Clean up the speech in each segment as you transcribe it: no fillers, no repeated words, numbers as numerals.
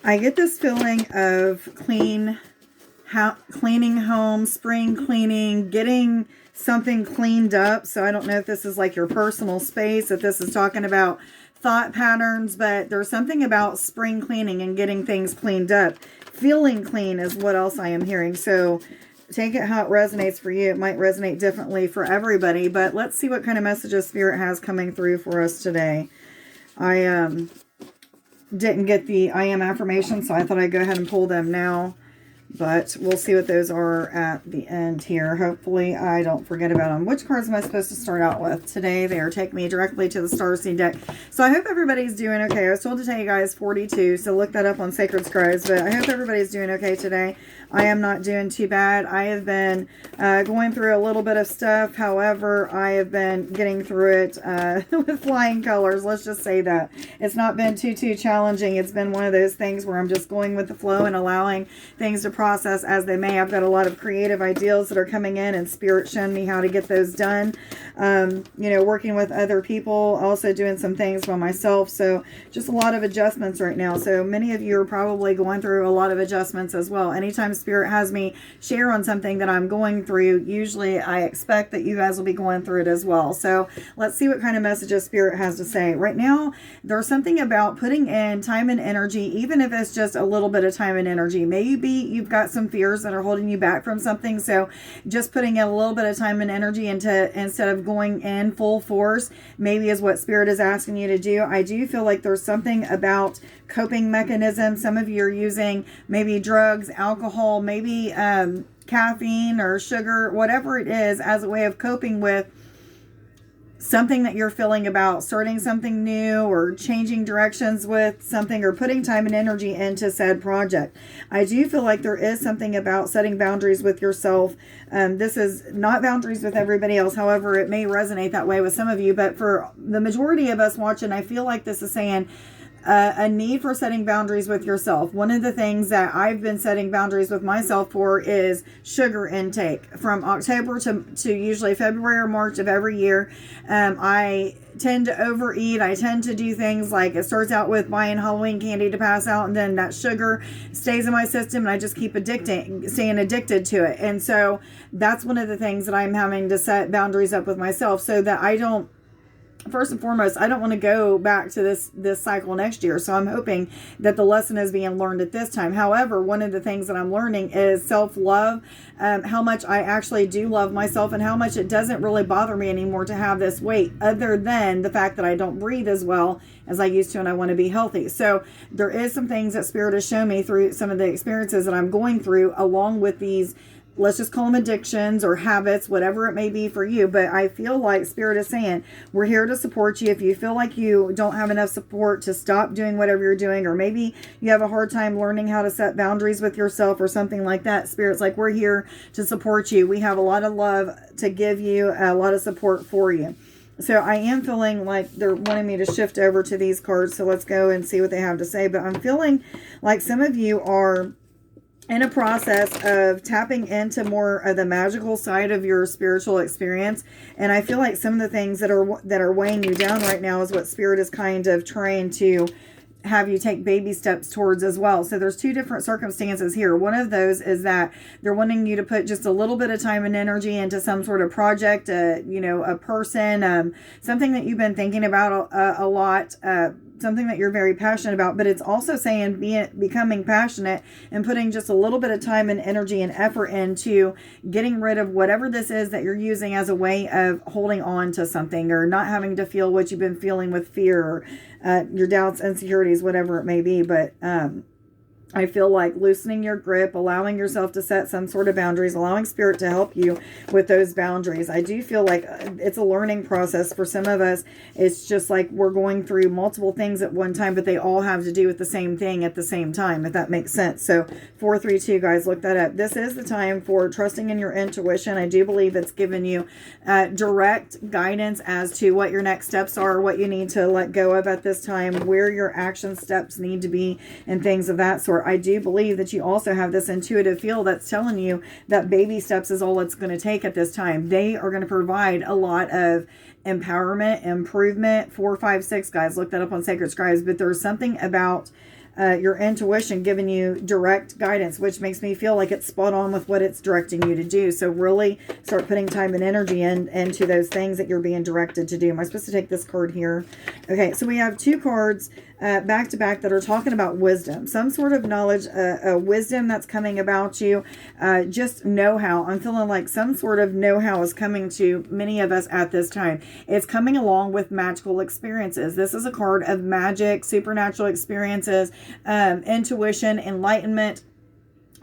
I get this feeling of cleaning home, spring cleaning, getting something cleaned up. So I don't know if this is like your personal space, if this is talking about thought patterns, but there's something about spring cleaning and getting things cleaned up. Feeling clean is what else I am hearing. So take it how it resonates for you. It might resonate differently for everybody, but let's see what kind of messages Spirit has coming through for us today. I didn't get the I am affirmation, so I thought I'd go ahead and pull them now. But we'll see what those are at the end here. Hopefully I don't forget about them. Which cards am I supposed to start out with? Today they are taking me directly to the Starseed deck. So I hope everybody's doing okay. I was told to tell you guys 42, so look that up on Sacred Scribes. But I hope everybody's doing okay today. I am not doing too bad. I have been going through a little bit of stuff. However, I have been getting through it with flying colors. Let's just say that. It's not been too challenging. It's been one of those things where I'm just going with the flow and allowing things to process as they may. I've got a lot of creative ideas that are coming in, and Spirit showing me how to get those done. Working with other people, also doing some things by myself. So just a lot of adjustments right now. So many of you are probably going through a lot of adjustments as well. Anytime Spirit has me share on something that I'm going through, usually I expect that you guys will be going through it as well. So let's see what kind of messages Spirit has to say. Right now, there's something about putting in time and energy, even if it's just a little bit of time and energy. Maybe you've got some fears that are holding you back from something. So just putting in a little bit of time and energy into, instead of going in full force, maybe is what Spirit is asking you to do. I do feel like there's something about coping mechanisms. Some of you are using maybe drugs, alcohol, maybe caffeine or sugar, whatever it is, as a way of coping with something that you're feeling about starting something new or changing directions with something or putting time and energy into said project. I do feel like there is something about setting boundaries with yourself. This is not boundaries with everybody else. However, it may resonate that way with some of you, but for the majority of us watching, I feel like this is saying a need for setting boundaries with yourself. One of the things that I've been setting boundaries with myself for is sugar intake. From October to usually February or March of every year, I tend to overeat. I tend to do things like it starts out with buying Halloween candy to pass out, and then that sugar stays in my system, and I just keep staying addicted to it. And so that's one of the things that I'm having to set boundaries up with myself, so that I don't, first and foremost, I don't want to go back to this cycle next year. So I'm hoping that the lesson is being learned at this time. However, one of the things that I'm learning is self-love, how much I actually do love myself, and how much it doesn't really bother me anymore to have this weight, other than the fact that I don't breathe as well as I used to, and I want to be healthy. So there is some things that Spirit has shown me through some of the experiences that I'm going through, along with these, let's just call them addictions or habits, whatever it may be for you. But I feel like Spirit is saying, we're here to support you. If you feel like you don't have enough support to stop doing whatever you're doing, or maybe you have a hard time learning how to set boundaries with yourself or something like that, Spirit's like, we're here to support you. We have a lot of love to give you, a lot of support for you. So I am feeling like they're wanting me to shift over to these cards. So let's go and see what they have to say. But I'm feeling like some of you are in a process of tapping into more of the magical side of your spiritual experience. And I feel like some of the things that are weighing you down right now is what Spirit is kind of trying to have you take baby steps towards as well. So there's two different circumstances here. One of those is that they're wanting you to put just a little bit of time and energy into some sort of project, a person, something that you've been thinking about a lot, something that you're very passionate about. But it's also saying becoming passionate and putting just a little bit of time and energy and effort into getting rid of whatever this is that you're using as a way of holding on to something, or not having to feel what you've been feeling with fear, or your doubts, insecurities, whatever it may be. But I feel like loosening your grip, allowing yourself to set some sort of boundaries, allowing Spirit to help you with those boundaries. I do feel like it's a learning process for some of us. It's just like we're going through multiple things at one time, but they all have to do with the same thing at the same time, if that makes sense. So 432, guys, look that up. This is the time for trusting in your intuition. I do believe it's given you direct guidance as to what your next steps are, what you need to let go of at this time, where your action steps need to be, and things of that sort. I do believe that you also have this intuitive feel that's telling you that baby steps is all it's going to take at this time. They are going to provide a lot of empowerment, improvement. 4, 5, 6, guys, look that up on Sacred Scribes. But there's something about your intuition giving you direct guidance, which makes me feel like it's spot on with what it's directing you to do. So really start putting time and energy into those things that you're being directed to do. Am I supposed to take this card here? Okay, so we have 2 cards back to back that are talking about wisdom, some sort of knowledge, wisdom that's coming about you, just know-how. I'm feeling like some sort of know-how is coming to many of us at this time. It's coming along with magical experiences. This is a card of magic, supernatural experiences, intuition, enlightenment,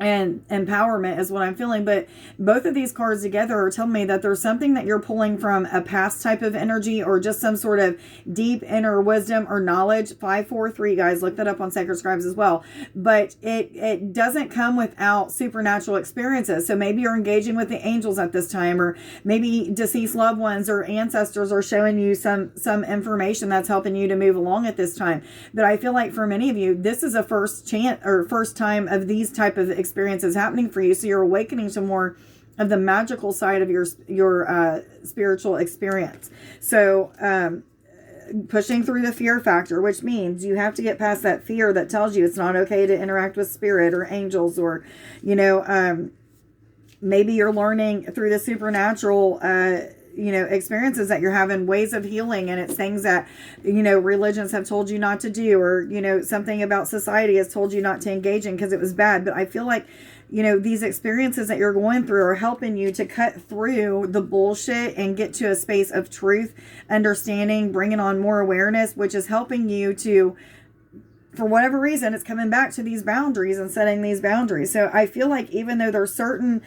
and empowerment is what I'm feeling. But both of these cards together are telling me that there's something that you're pulling from a past type of energy, or just some sort of deep inner wisdom or knowledge. 543, guys, look that up on Sacred Scribes as well. But it doesn't come without supernatural experiences. So maybe you're engaging with the angels at this time, or maybe deceased loved ones or ancestors are showing you some information that's helping you to move along at this time. But I feel like for many of you, this is a first time of these type of experiences happening for you. So you're awakening to more of the magical side of your spiritual experience. So pushing through the fear factor, which means you have to get past that fear that tells you it's not okay to interact with spirit or angels, or maybe you're learning through the supernatural experiences that you're having, ways of healing, and it's things that, religions have told you not to do, or, something about society has told you not to engage in because it was bad. But I feel like, these experiences that you're going through are helping you to cut through the bullshit and get to a space of truth, understanding, bringing on more awareness, which is helping you to, for whatever reason, it's coming back to these boundaries and setting these boundaries. So I feel like even though there's certain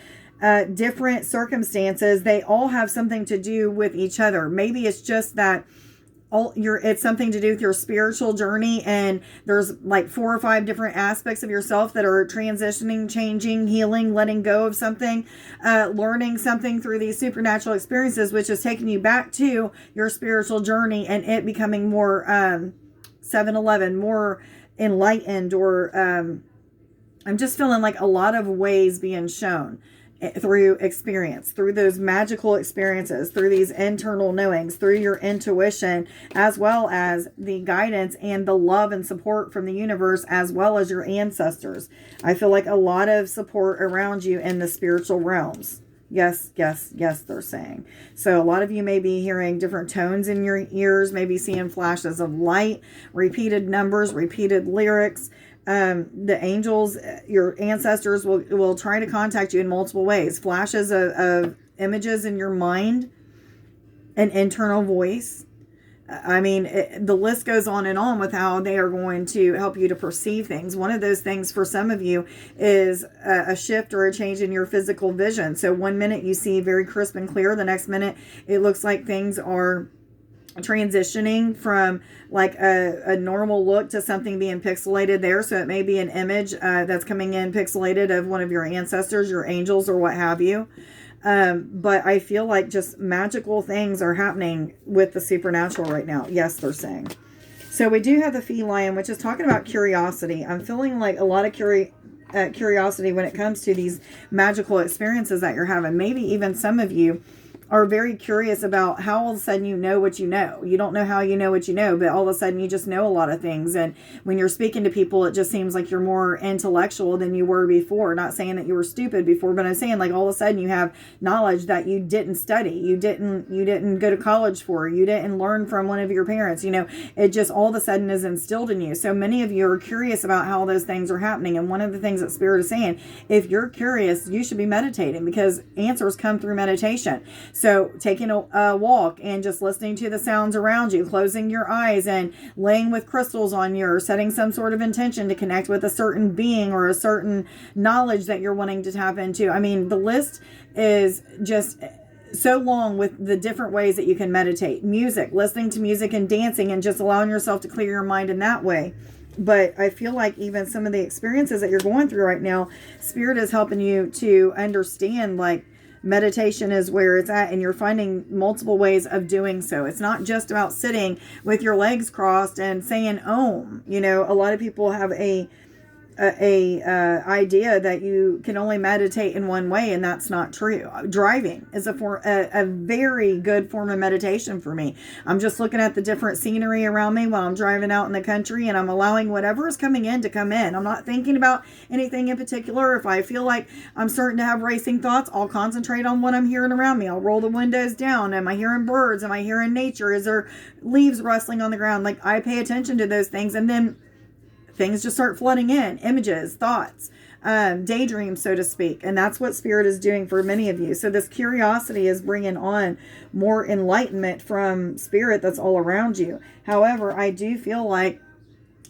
different circumstances, they all have something to do with each other. Maybe it's just that it's something to do with your spiritual journey, and there's like 4 or 5 different aspects of yourself that are transitioning, changing, healing, letting go of something, learning something through these supernatural experiences, which is taking you back to your spiritual journey and it becoming more 7-Eleven, more enlightened, or I'm just feeling like a lot of ways being shown through experience, through those magical experiences, through these internal knowings, through your intuition, as well as the guidance and the love and support from the universe, as well as your ancestors. I feel like a lot of support around you in the spiritual realms. Yes, yes, yes, they're saying. So a lot of you may be hearing different tones in your ears, maybe seeing flashes of light, repeated numbers, repeated lyrics. The angels, your ancestors will try to contact you in multiple ways. Flashes of images in your mind, an internal voice. I mean, the list goes on and on with how they are going to help you to perceive things. One of those things for some of you is a shift or a change in your physical vision. So one minute you see very crisp and clear. The next minute it looks like things are transitioning from like a normal look to something being pixelated there. So it may be an image that's coming in pixelated of one of your ancestors, your angels, or what have you. But I feel like just magical things are happening with the supernatural right now. Yes, they're saying. So we do have the feline, which is talking about curiosity. I'm feeling like a lot of curiosity when it comes to these magical experiences that you're having. Maybe even some of you are very curious about how all of a sudden you know what you know. You don't know how you know what you know, but all of a sudden you just know a lot of things. And when you're speaking to people, it just seems like you're more intellectual than you were before. Not saying that you were stupid before, but I'm saying like all of a sudden you have knowledge that you didn't study. You didn't go to college for. You didn't learn from one of your parents. It just all of a sudden is instilled in you. So many of you are curious about how those things are happening. And one of the things that Spirit is saying, if you're curious, you should be meditating, because answers come through meditation. So taking a walk and just listening to the sounds around you, closing your eyes and laying with crystals on you, or setting some sort of intention to connect with a certain being or a certain knowledge that you're wanting to tap into. I mean, the list is just so long with the different ways that you can meditate. Music, listening to music and dancing and just allowing yourself to clear your mind in that way. But I feel like even some of the experiences that you're going through right now, Spirit is helping you to understand like meditation is where it's at, and you're finding multiple ways of doing so. It's not just about sitting with your legs crossed and saying Om. A lot of people have a idea that you can only meditate in one way, and that's not true. Driving is a very good form of meditation for me. I'm just looking at the different scenery around me while I'm driving out in the country, and I'm allowing whatever is coming in to come in. I'm not thinking about anything in particular. If I feel like I'm starting to have racing thoughts, I'll concentrate on what I'm hearing around me. I'll roll the windows down. Am I hearing birds? Am I hearing nature? Is there leaves rustling on the ground? Like, I pay attention to those things, and then things just start flooding in, images, thoughts, daydreams, so to speak. And that's what Spirit is doing for many of you. So this curiosity is bringing on more enlightenment from Spirit that's all around you. However, I do feel like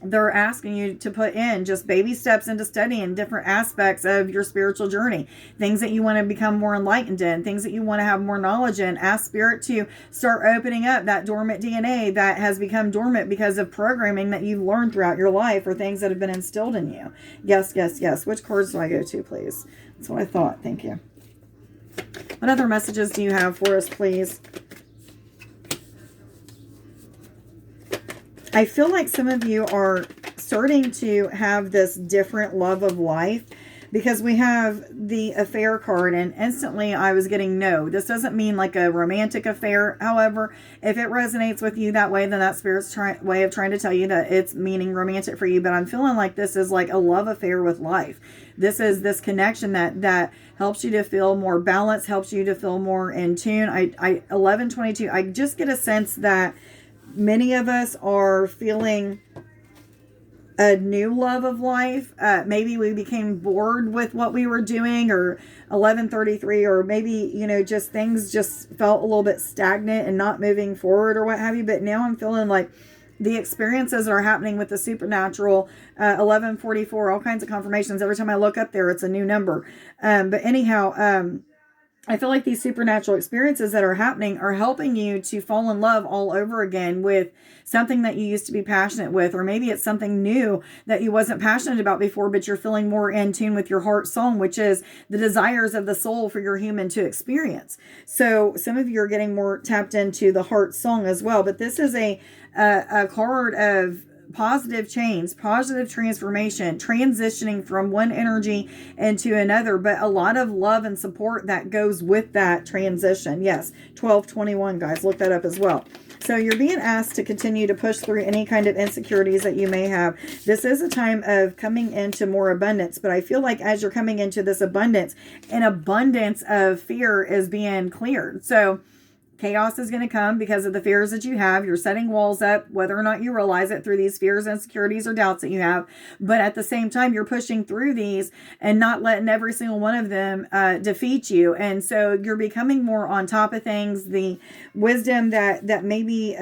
they're asking you to put in just baby steps into studying different aspects of your spiritual journey, things that you want to become more enlightened in, things that you want to have more knowledge in. Ask Spirit to start opening up that dormant DNA that has become dormant because of programming that you've learned throughout your life, or things that have been instilled in you. Yes, yes, yes. Which cards do I go to, please? That's what I thought. Thank you. What other messages do you have for us, please? I feel like some of you are starting to have this different love of life, because we have the affair card, and instantly I was getting no. This doesn't mean like a romantic affair. However, if it resonates with you that way, then that's Spirit's way of trying to tell you that it's meaning romantic for you. But I'm feeling like this is like a love affair with life. This is this connection that helps you to feel more balanced, helps you to feel more in tune. 1122, I just get a sense that many of us are feeling a new love of life. Maybe we became bored with what we were doing, or 1133, or maybe, just things just felt a little bit stagnant and not moving forward or what have you. But now I'm feeling like the experiences that are happening with the supernatural, 1144, all kinds of confirmations. Every time I look up there, it's a new number. But anyhow, I feel like these supernatural experiences that are happening are helping you to fall in love all over again with something that you used to be passionate with, or maybe it's something new that you wasn't passionate about before, but you're feeling more in tune with your heart song, which is the desires of the soul for your human to experience. So some of you are getting more tapped into the heart song as well. But this is a card of positive change, positive transformation, transitioning from one energy into another, but a lot of love and support that goes with that transition. Yes, 1221, guys, look that up as well. So you're being asked to continue to push through any kind of insecurities that you may have. This is a time of coming into more abundance, but I feel like as you're coming into this abundance, an abundance of fear is being cleared. So chaos is going to come because of the fears that you have. You're setting walls up, whether or not you realize it, through these fears, insecurities, or doubts that you have. But at the same time, you're pushing through these and not letting every single one of them defeat you. And so you're becoming more on top of things. The wisdom that maybe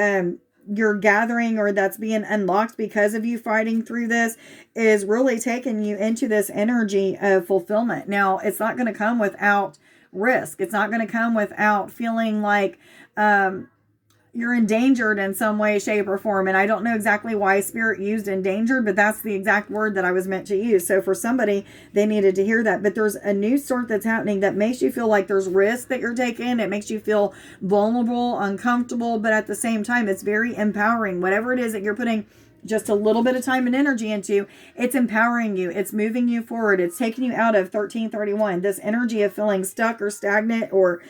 you're gathering, or that's being unlocked because of you fighting through this, is really taking you into this energy of fulfillment. Now, it's not going to come without risk. It's not going to come without feeling like you're endangered in some way, shape, or form. And I don't know exactly why Spirit used endangered, but that's the exact word that I was meant to use. So for somebody, they needed to hear that. But there's a new sort that's happening that makes you feel like there's risk that you're taking. It makes you feel vulnerable, uncomfortable, but at the same time, it's very empowering. Whatever it is that you're putting just a little bit of time and energy into, it's empowering you. It's moving you forward. It's taking you out of 1331, this energy of feeling stuck or stagnant, or,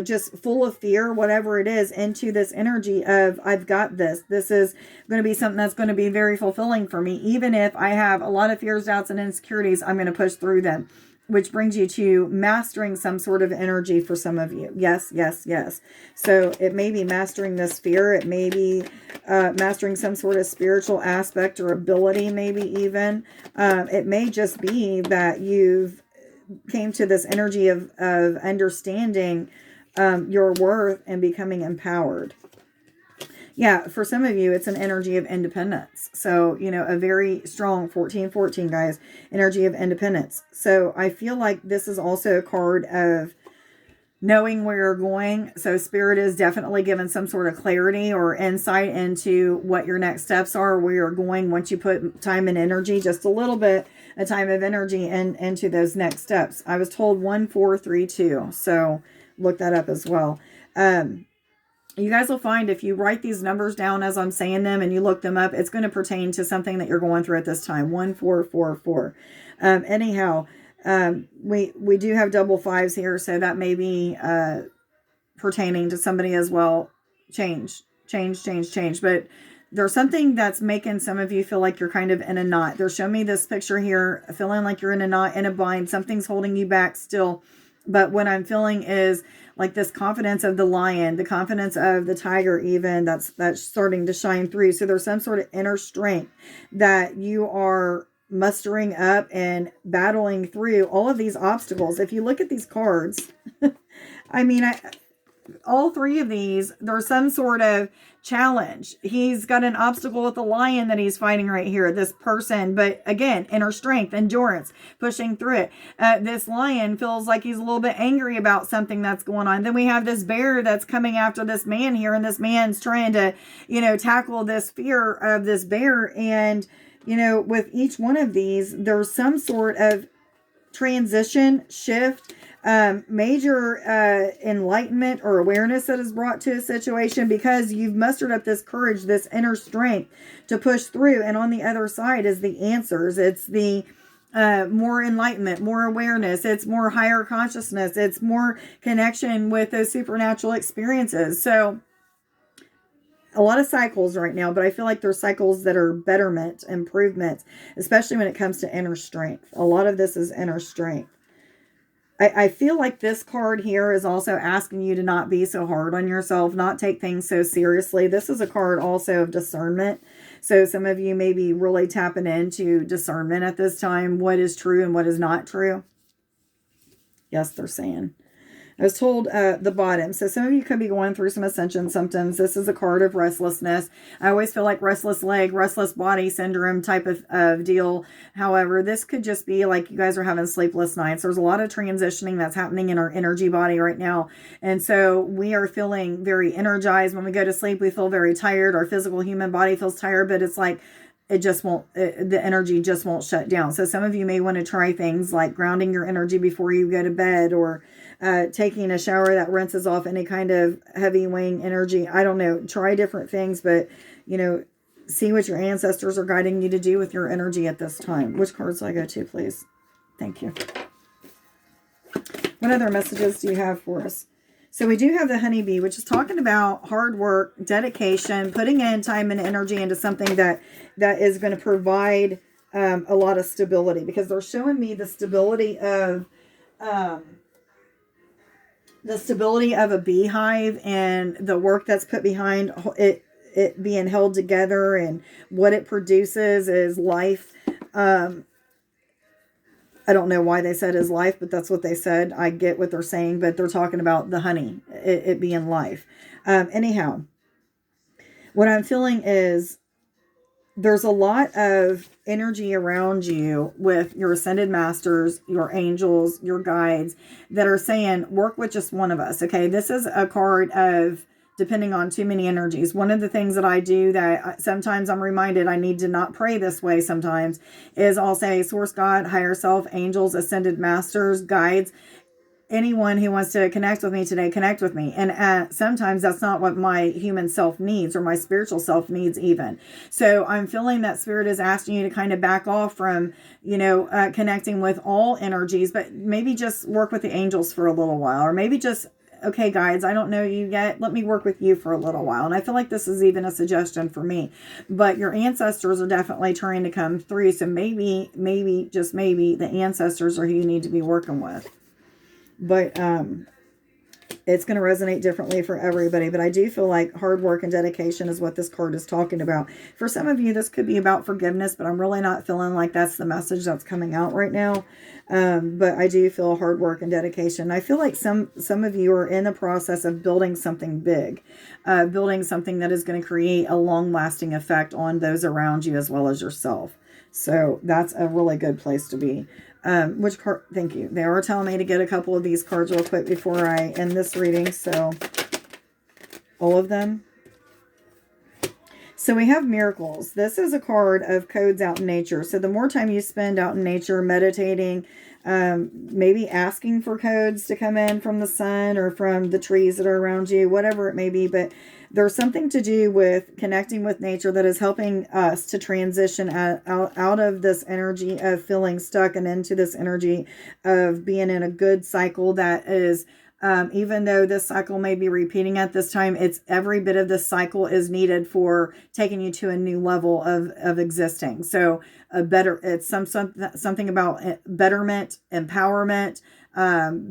just full of fear, whatever it is, into this energy of, I've got this. This is going to be something that's going to be very fulfilling for me. Even if I have a lot of fears, doubts, and insecurities, I'm going to push through them. Which brings you to mastering some sort of energy for some of you. Yes, yes, yes. So it may be mastering this fear. It may be mastering some sort of spiritual aspect or ability, maybe even. It may just be that you've came to this energy of understanding your worth and becoming empowered. Yeah, for some of you, it's an energy of independence. So, a very strong 1414, guys, energy of independence. So I feel like this is also a card of knowing where you're going. So Spirit is definitely given some sort of clarity or insight into what your next steps are, where you're going once you put time and energy, just a little bit, a time of energy into those next steps. I was told 1432, so look that up as well. you guys will find if you write these numbers down as I'm saying them and you look them up, it's going to pertain to something that you're going through at this time. 1444. Anyhow, we do have double fives here, so that may be pertaining to somebody as well. Change. But there's something that's making some of you feel like you're kind of in a knot. They're showing me this picture here, feeling like you're in a knot, in a bind. Something's holding you back still. But what I'm feeling is like this confidence of the lion, the confidence of the tiger even, that's starting to shine through. So there's some sort of inner strength that you are mustering up and battling through all of these obstacles. If you look at these cards, I mean, all three of these, there's some sort of challenge. He's got an obstacle with the lion that he's fighting right here, this person. But again, inner strength, endurance, pushing through it. This lion feels like he's a little bit angry about something that's going on. Then we have this bear that's coming after this man here, and this man's trying to, tackle this fear of this bear. And, with each one of these, there's some sort of transition, shift, major enlightenment or awareness that is brought to a situation because you've mustered up this courage, this inner strength to push through. And on the other side is the answers. It's the more enlightenment, more awareness. It's more higher consciousness. It's more connection with those supernatural experiences. So a lot of cycles right now, but I feel like there's cycles that are betterment, improvement, especially when it comes to inner strength. A lot of this is inner strength. I feel like this card here is also asking you to not be so hard on yourself, not take things so seriously. This is a card also of discernment. So some of you may be really tapping into discernment at this time. What is true and what is not true. Yes, they're saying. I was told the bottom. So some of you could be going through some ascension symptoms. This is a card of restlessness. I always feel like restless leg, restless body syndrome type of deal. However, this could just be like you guys are having sleepless nights. There's a lot of transitioning that's happening in our energy body right now. And so we are feeling very energized. When we go to sleep, we feel very tired. Our physical human body feels tired, but it's like it just won't, the energy just won't shut down. So some of you may want to try things like grounding your energy before you go to bed, or taking a shower that rinses off any kind of heavy weighing energy. I don't know. Try different things, but, see what your ancestors are guiding you to do with your energy at this time. Which cards do I go to, please? Thank you. What other messages do you have for us? So we do have the honeybee, which is talking about hard work, dedication, putting in time and energy into something that is going to provide a lot of stability, because they're showing me the stability of a beehive and the work that's put behind it being held together, and what it produces is life. I don't know why they said is life, but that's what they said. I get what they're saying, but they're talking about the honey, it being life. Anyhow, what I'm feeling is there's a lot of energy around you with your ascended masters, your angels, your guides that are saying, work with just one of us. Okay. This is a card of depending on too many energies. One of the things that I do that sometimes I'm reminded I need to not pray this way sometimes is I'll say source God, higher self, angels, ascended masters, guides, anyone who wants to connect with me today, connect with me. And sometimes that's not what my human self needs, or my spiritual self needs even. So I'm feeling that spirit is asking you to kind of back off from, connecting with all energies, but maybe just work with the angels for a little while, or maybe just, okay, guides, I don't know you yet. Let me work with you for a little while. And I feel like this is even a suggestion for me. But your ancestors are definitely trying to come through. So maybe, just maybe, the ancestors are who you need to be working with. But it's going to resonate differently for everybody. But I do feel like hard work and dedication is what this card is talking about. For some of you, this could be about forgiveness, but I'm really not feeling like that's the message that's coming out right now. But I do feel hard work and dedication. I feel like some of you are in the process of building something big, building something that is going to create a long-lasting effect on those around you as well as yourself. So that's a really good place to be. Which card? Thank you. They are telling me to get a couple of these cards real quick before I end this reading. So all of them. So we have miracles. This is a card of codes out in nature. So the more time you spend out in nature, meditating, maybe asking for codes to come in from the sun or from the trees that are around you, whatever it may be. But there's something to do with connecting with nature that is helping us to transition out of this energy of feeling stuck and into this energy of being in a good cycle that is, even though this cycle may be repeating at this time, it's every bit of this cycle is needed for taking you to a new level of existing. So it's something about betterment, empowerment,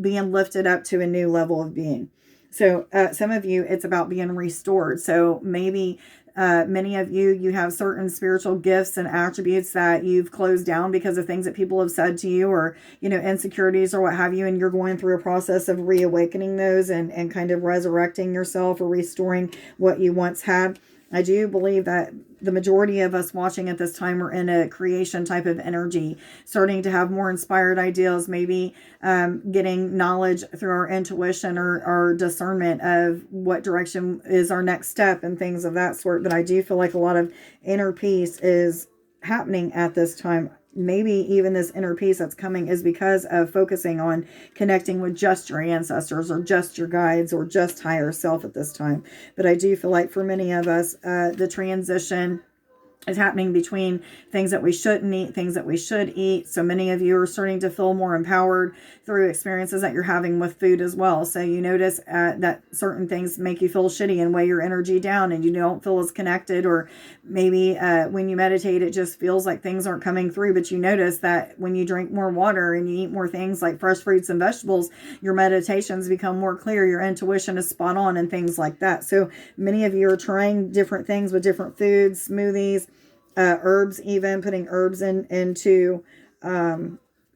being lifted up to a new level of being. So some of you, it's about being restored. So maybe many of you have certain spiritual gifts and attributes that you've closed down because of things that people have said to you, or, insecurities or what have you. And you're going through a process of reawakening those and kind of resurrecting yourself or restoring what you once had. I do believe that the majority of us watching at this time are in a creation type of energy, starting to have more inspired ideas, maybe getting knowledge through our intuition or our discernment of what direction is our next step and things of that sort. But I do feel like a lot of inner peace is happening at this time. Maybe even this inner peace that's coming is because of focusing on connecting with just your ancestors or just your guides or just higher self at this time. But I do feel like for many of us, the transition is happening between things that we shouldn't eat, things that we should eat. So many of you are starting to feel more empowered through experiences that you're having with food as well. So you notice that certain things make you feel shitty and weigh your energy down and you don't feel as connected, or maybe when you meditate, it just feels like things aren't coming through. But you notice that when you drink more water and you eat more things like fresh fruits and vegetables, your meditations become more clear, your intuition is spot on and things like that. So many of you are trying different things with different foods, smoothies, herbs, even putting herbs into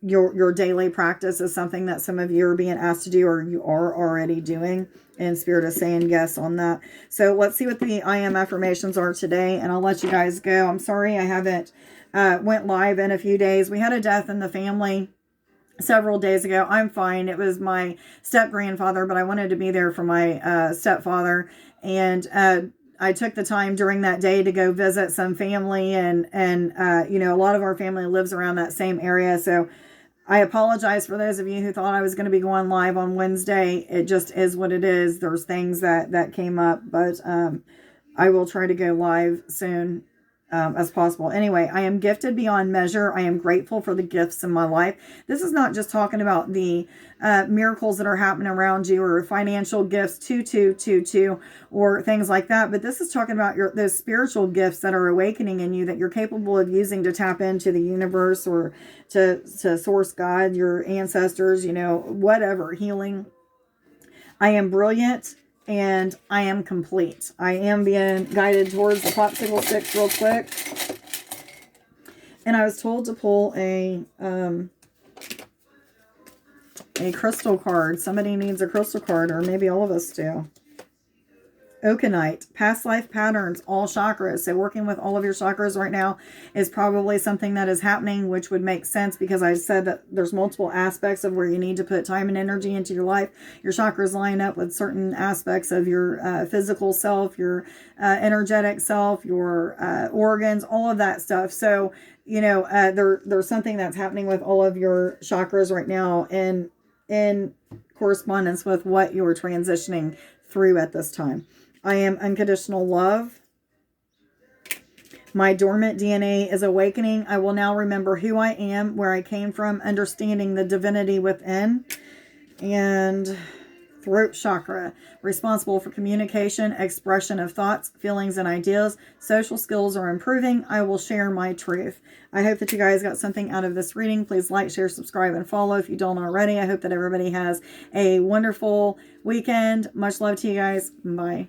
your daily practice is something that some of you are being asked to do, or you are already doing, and Spirit is saying yes on that. So let's see what the I am affirmations are today, and I'll let you guys go. I'm sorry I haven't went live in a few days. We had a death in the family several days ago. I'm fine. It was my step-grandfather, but I wanted to be there for my stepfather, and I took the time during that day to go visit some family, and a lot of our family lives around that same area. So I apologize for those of you who thought I was going to be going live on Wednesday. It just is what it is. There's things that came up, but I will try to go live soon as possible. Anyway, I am gifted beyond measure. I am grateful for the gifts in my life. This is not just talking about the miracles that are happening around you, or financial gifts, 2222, or things like that. But this is talking about those spiritual gifts that are awakening in you, that you're capable of using to tap into the universe or to source God, your ancestors, whatever, healing. I am brilliant. And I am complete. I am being guided towards the popsicle sticks real quick. And I was told to pull a crystal card. Somebody needs a crystal card, or maybe all of us do. Okanite, past life patterns, all chakras. So working with all of your chakras right now is probably something that is happening, which would make sense because I said that there's multiple aspects of where you need to put time and energy into your life. Your chakras line up with certain aspects of your physical self, your energetic self, your organs, all of that stuff. So, there's something that's happening with all of your chakras right now in correspondence with what you're transitioning through at this time. I am unconditional love. My dormant DNA is awakening. I will now remember who I am, where I came from, understanding the divinity within. And throat chakra, responsible for communication, expression of thoughts, feelings, and ideas. Social skills are improving. I will share my truth. I hope that you guys got something out of this reading. Please like, share, subscribe, and follow if you don't already. I hope that everybody has a wonderful weekend. Much love to you guys. Bye.